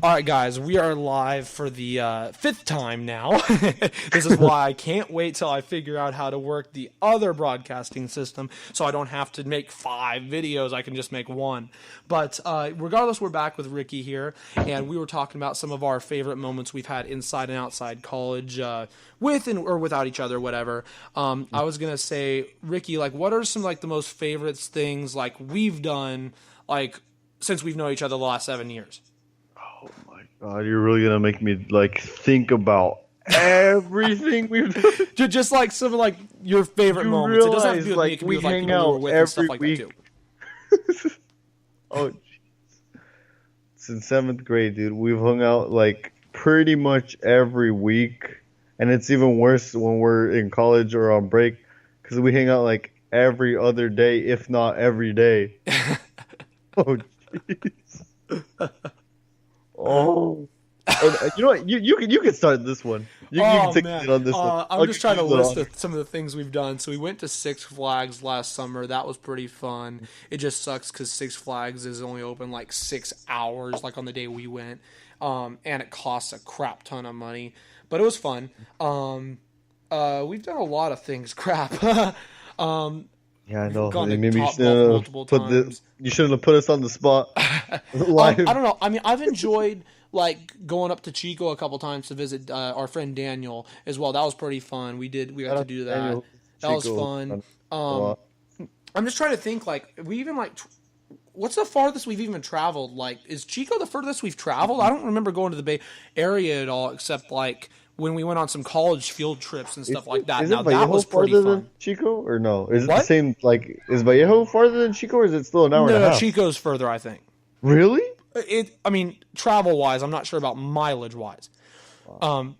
All right, guys, we are live for the fifth time now. This is why I can't wait till I figure out how to work the other broadcasting system so I don't have to make 5 videos. I can just make one. But regardless, we're back with Ricky here, and we were talking about some of our favorite moments we've had inside and outside college, with and or without each other, whatever. I was going to say, Ricky, like, what are some, like, the most favorite things, like, we've done, like, since we've known each other the last 7 years? Oh my God, you're really gonna make me like think about everything we've done. Just like some of like your favorite moments. It doesn't have to be with like me. It can we be with, like, hang people we were out with and stuff every like week. That too. Oh, jeez. Since 7th grade, dude, we've hung out like pretty much every week, and it's even worse when we're in college or on break because we hang out like every other day, if not every day. Oh, jeez. Oh, you know what? You can start this one. You can take it on this one. I'm just trying to list some of the things we've done. So we went to Six Flags last summer. That was pretty fun. It just sucks because Six Flags is only open like 6 hours, like on the day we went, and it costs a crap ton of money. But it was fun. We've done a lot of things. Crap. Yeah, I know. Maybe you shouldn't have put us on the spot. I don't know. I mean, I've enjoyed like going up to Chico a couple times to visit our friend Daniel as well. That was pretty fun. We got to do that. Daniel. That was fun. I'm just trying to think. Like, we even like, what's the farthest we've even traveled? Like, is Chico the furthest we've traveled? I don't remember going to the Bay Area at all, except like when we went on some college field trips and stuff like that. Now that was pretty fun. Than Chico, or no? Is it the same? Like, is Vallejo farther than Chico, or is it still an hour and a half? No, Chico's further, I think. Really? I mean, travel wise, I'm not sure about mileage wise. Wow.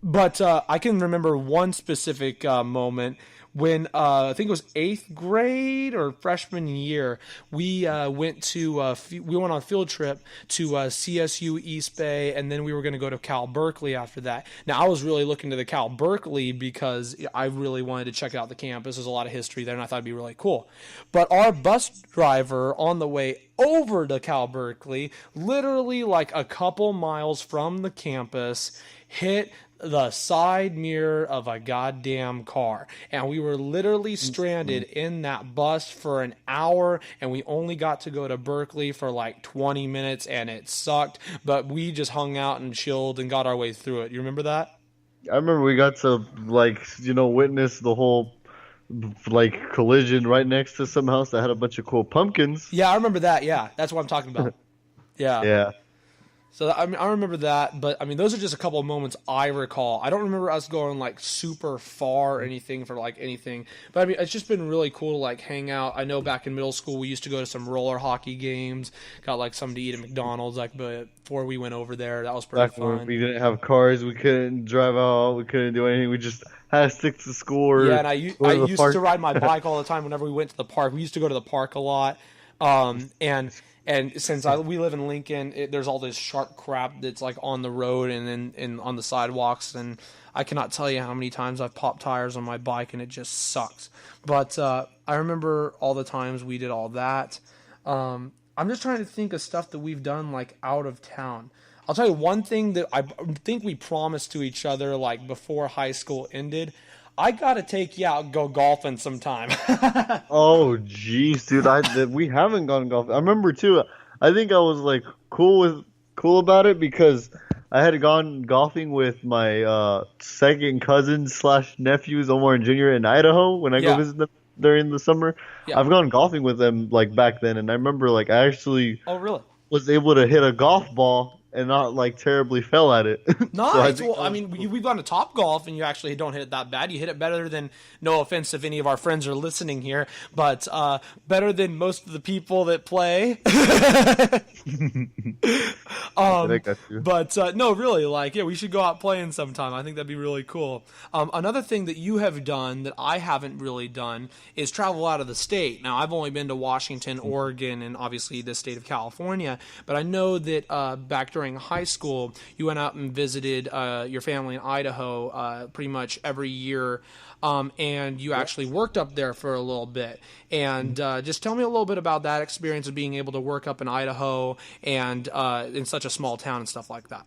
But I can remember one specific moment when I think it was 8th grade or freshman year. We went on a field trip to CSU East Bay, and then we were going to go to Cal Berkeley after that. Now, I was really looking to the Cal Berkeley because I really wanted to check out the campus. There's a lot of history there, and I thought it'd be really cool. But our bus driver on the way over to Cal Berkeley, literally like a couple miles from the campus, hit the side mirror of a goddamn car, and we were literally stranded in that bus for an hour, and we only got to go to Berkeley for like 20 minutes, and it sucked, but we just hung out and chilled and got our way through it. You remember that? I remember we got to witness the whole like collision right next to some house that had a bunch of cool pumpkins. Yeah, I remember that. Yeah, that's what I'm talking about. Yeah. So, I mean, I remember that, but, I mean, those are just a couple of moments I recall. I don't remember us going, like, super far or anything for, like, anything. But, I mean, it's just been really cool to, like, hang out. I know back in middle school we used to go to some roller hockey games, got, like, something to eat at McDonald's, like, but before we went over there. That was pretty fun. We didn't have cars. We couldn't drive out. We couldn't do anything. We just had to stick to school. Or and I used to ride my bike all the time whenever we went to the park. We used to go to the park a lot. And since we live in Lincoln, there's all this sharp crap that's like on the road and on the sidewalks, and I cannot tell you how many times I've popped tires on my bike, and it just sucks. But I remember all the times we did all that. I'm just trying to think of stuff that we've done like out of town. I'll tell you one thing that I think we promised to each other like before high school ended. I gotta take you out and go golfing sometime. Oh, jeez, dude! We haven't gone golfing. I remember too. I think I was like cool about it because I had gone golfing with my second cousin / nephews, Omar and Junior, in Idaho when I go visit them during the summer. Yeah. I've gone golfing with them like back then, and I remember like I actually was able to hit a golf ball and not like terribly fell at it. Nice. So I mean, we've gone to Top Golf, and you actually don't hit it that bad. You hit it better than, no offense if any of our friends are listening here, but better than most of the people that play. But no, really, like, yeah, we should go out playing sometime. I think that'd be really cool. Another thing that you have done that I haven't really done is travel out of the state. Now, I've only been to Washington, Oregon, and obviously the state of California, but I know that back during during high school, you went out and visited your family in Idaho pretty much every year, and you actually worked up there for a little bit. And just tell me a little bit about that experience of being able to work up in Idaho and in such a small town and stuff like that.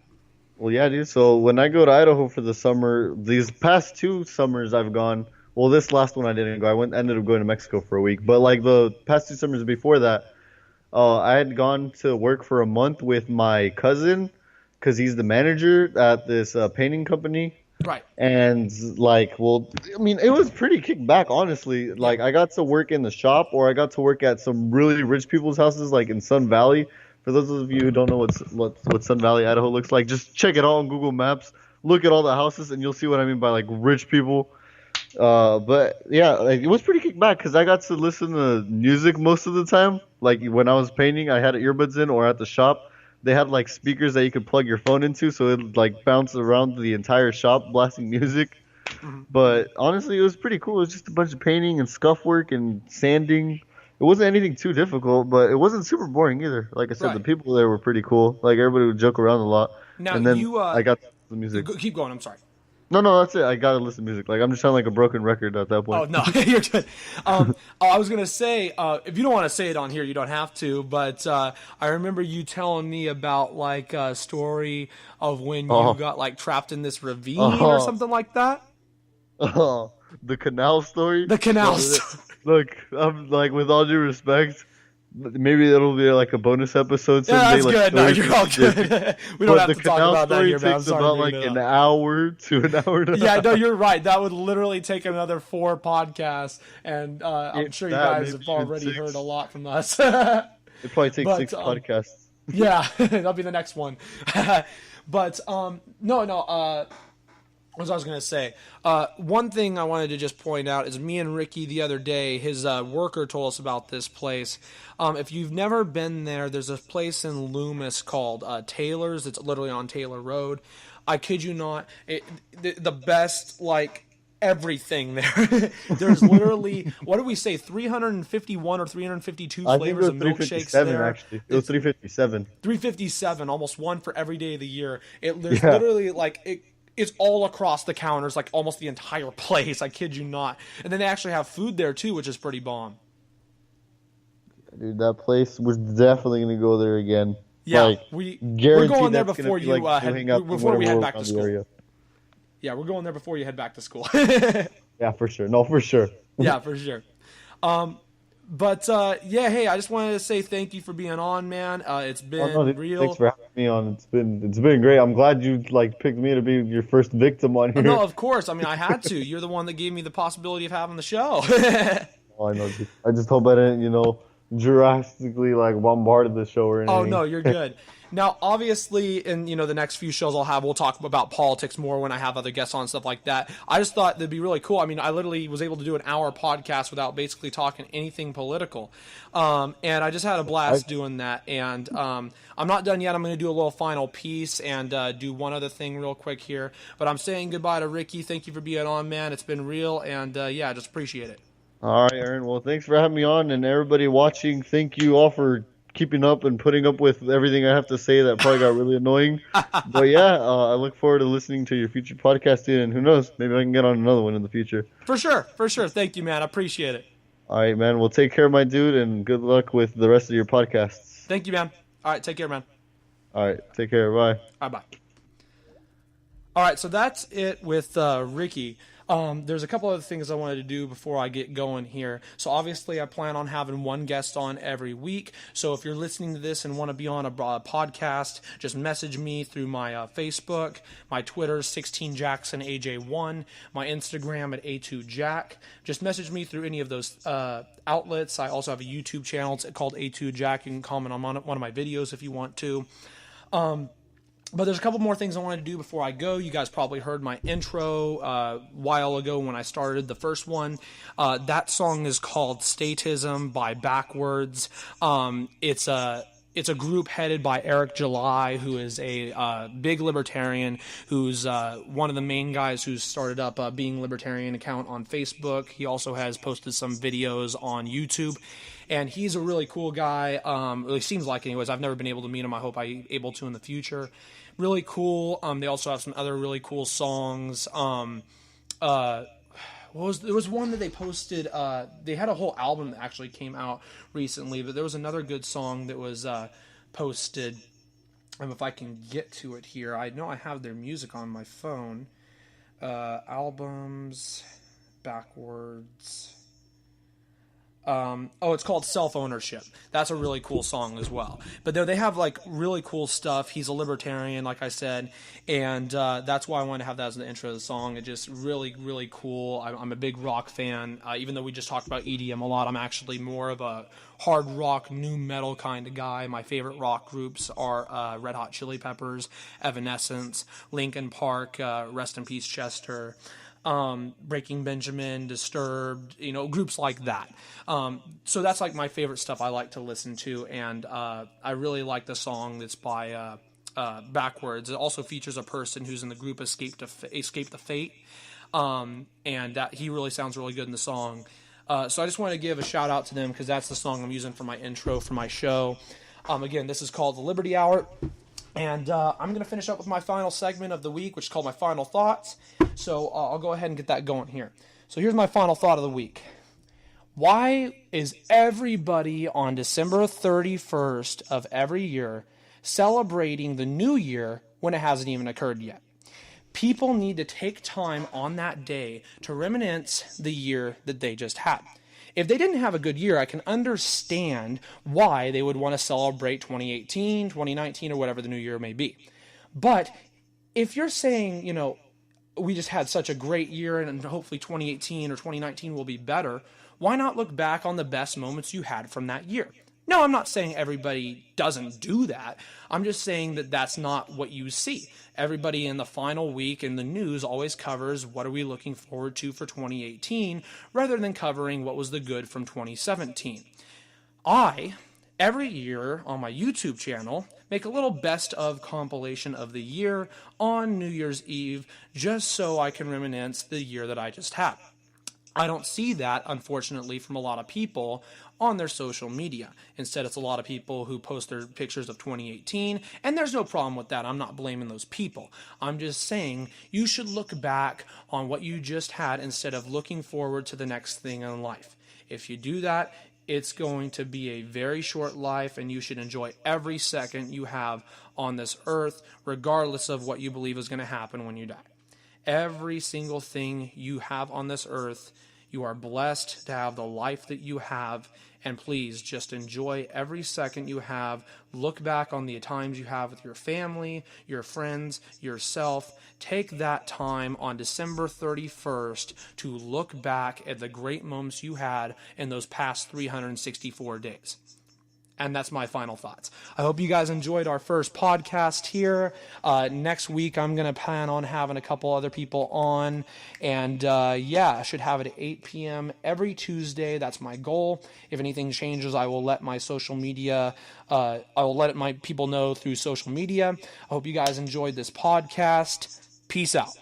Well, yeah, dude. So when I go to Idaho for the summer, these past 2 summers I've gone. Well, this last one I didn't go. Ended up going to Mexico for a week. But like the past 2 summers before that, I had gone to work for a month with my cousin because he's the manager at this painting company. Right. And like, well, I mean, it was pretty kicked back, honestly. Like, I got to work in the shop, or I got to work at some really rich people's houses, like in Sun Valley. For those of you who don't know what Sun Valley, Idaho looks like, just check it out on Google Maps. Look at all the houses, and you'll see what I mean by like rich people. But yeah, like, it was pretty kicked back because I got to listen to music most of the time. Like when I was painting, I had earbuds in, or at the shop, they had like speakers that you could plug your phone into, so it like bounced around the entire shop blasting music. Mm-hmm. But honestly, it was pretty cool. It was just a bunch of painting and scuff work and sanding. It wasn't anything too difficult, but it wasn't super boring either. Like I said, the people there were pretty cool. Like everybody would joke around a lot. Now, and then I got the music. Keep going. I'm sorry. No, that's it. I gotta listen to music. Like I'm just sounding like a broken record at that point. Oh no, you're good. I was gonna say, if you don't want to say it on here, you don't have to. But I remember you telling me about like a story of when you got like trapped in this ravine or something like that. The canal story. The canal story. Look, I'm like, with all due respect, maybe it'll be like a bonus episode someday. Yeah, that's like, good. No, you're all good. We don't have to talk about that here, man. I'm sorry. About like an hour to an hour and a half. Yeah, no, you're right. That would literally take another 4 podcasts, and I'm sure you guys have already heard a lot from us. It probably takes 6 podcasts. Yeah, that'll be the next one. But no. What was I going to say? One thing I wanted to just point out is me and Ricky the other day, his worker told us about this place. If you've never been there, there's a place in Loomis called Taylor's. It's literally on Taylor Road. I kid you not. The best, like, everything there. There's literally, what did we say, 351 or 352 flavors of milkshakes there. Actually. It was 357. 357, almost one for every day of the year. There's literally, like, it's all across the counters, like almost the entire place. I kid you not. And then they actually have food there too, which is pretty bomb. Dude, that place, we're definitely gonna go there again. Yeah, like, we're going there before we head back to school. Area. Yeah, we're going there before you head back to school. Yeah, for sure. No, for sure. Yeah, for sure. But yeah, hey, I just wanted to say thank you for being on, man. It's been real. Thanks for having me on. It's been great. I'm glad you like picked me to be your first victim on here. No, of course. I mean, I had to. You're the one that gave me the possibility of having the show. Oh, I know. I just hope I didn't, drastically like bombarded the show or anything. Oh no, you're good. Now, obviously, in the next few shows we'll talk about politics more when I have other guests on and stuff like that. I just thought that'd be really cool. I mean, I literally was able to do an hour podcast without basically talking anything political, and I just had a blast doing that. And I'm not done yet. I'm going to do a little final piece and do one other thing real quick here. But I'm saying goodbye to Ricky. Thank you for being on, man. It's been real, and yeah, just appreciate it. All right, Aaron. Well, thanks for having me on, and everybody watching. Thank you all for keeping up and putting up with everything I have to say that probably got really annoying. But yeah, I look forward to listening to your future podcast, dude, and who knows, maybe I can get on another one in the future. For sure. Thank you, man. I appreciate it. All right, man. Well, take care, my dude, and good luck with the rest of your podcasts. Thank you, man. All right, take care, man. All right, take care. Bye. All right, bye. All right, so that's it with Ricky. There's a couple other things I wanted to do before I get going here. So obviously I plan on having one guest on every week. So if you're listening to this and want to be on a podcast, just message me through my Facebook, my Twitter, 16JacksonAJ1, my Instagram at A2Jack. Just message me through any of those outlets. I also have a YouTube channel. It's called A2Jack. You can comment on one of my videos if you want to. But there's a couple more things I wanted to do before I go. You guys probably heard my intro a while ago when I started the first one. That song is called Statism by Backwards. It's it's a group headed by Eric July, who is a big libertarian, who's one of the main guys who's started up a Being Libertarian account on Facebook. He also has posted some videos on YouTube. And he's a really cool guy. It seems like, anyways. I've never been able to meet him. I hope I'm able to in the future. Really cool. They also have some other really cool songs. There was one that they posted. They had a whole album that actually came out recently, but there was another good song that was posted. If I can get to it here, I know I have their music on my phone. Albums backwards. It's called Self-Ownership. That's a really cool song as well. But they have like really cool stuff. He's a libertarian, like I said, and that's why I wanted to have that as the intro of the song. It just really, really cool. I'm a big rock fan. Even though we just talked about EDM a lot, I'm actually more of a hard rock, nu metal kind of guy. My favorite rock groups are Red Hot Chili Peppers, Evanescence, Linkin Park, rest in peace Chester, Breaking Benjamin, Disturbed, groups like that. So that's like my favorite stuff I like to listen to, and I really like the song that's by Backwards. It also features a person who's in the group Escape the Fate, and that he really sounds really good in the song. So I just want to give a shout out to them because that's the song I'm using for my intro for my show. Again, this is called The Liberty Hour. And I'm going to finish up with my final segment of the week, which is called My Final Thoughts. So I'll go ahead and get that going here. So here's my final thought of the week. Why is everybody on December 31st of every year celebrating the new year when it hasn't even occurred yet? People need to take time on that day to reminisce the year that they just had. If they didn't have a good year, I can understand why they would want to celebrate 2018, 2019, or whatever the new year may be. But if you're saying, we just had such a great year and hopefully 2018 or 2019 will be better, why not look back on the best moments you had from that year? No, I'm not saying everybody doesn't do that. I'm just saying that that's not what you see. Everybody in the final week in the news always covers what are we looking forward to for 2018 rather than covering what was the good from 2017. Every year on my YouTube channel, make a little best of compilation of the year on New Year's Eve just so I can reminisce the year that I just had. I don't see that, unfortunately, from a lot of people on their social media. Instead, it's a lot of people who post their pictures of 2018, and there's no problem with that. I'm not blaming those people. I'm just saying you should look back on what you just had instead of looking forward to the next thing in life. If you do that, it's going to be a very short life, and you should enjoy every second you have on this earth, regardless of what you believe is going to happen when you die. Every single thing you have on this earth, you are blessed to have the life that you have, and please just enjoy every second you have. Look back on the times you have with your family, your friends, yourself. Take that time on December 31st to look back at the great moments you had in those past 364 days. And that's my final thoughts. I hope you guys enjoyed our first podcast here. Next week, I'm going to plan on having a couple other people on. And I should have it at 8 p.m. every Tuesday. That's my goal. If anything changes, I will let my social media, I will let my people know through social media. I hope you guys enjoyed this podcast. Peace out.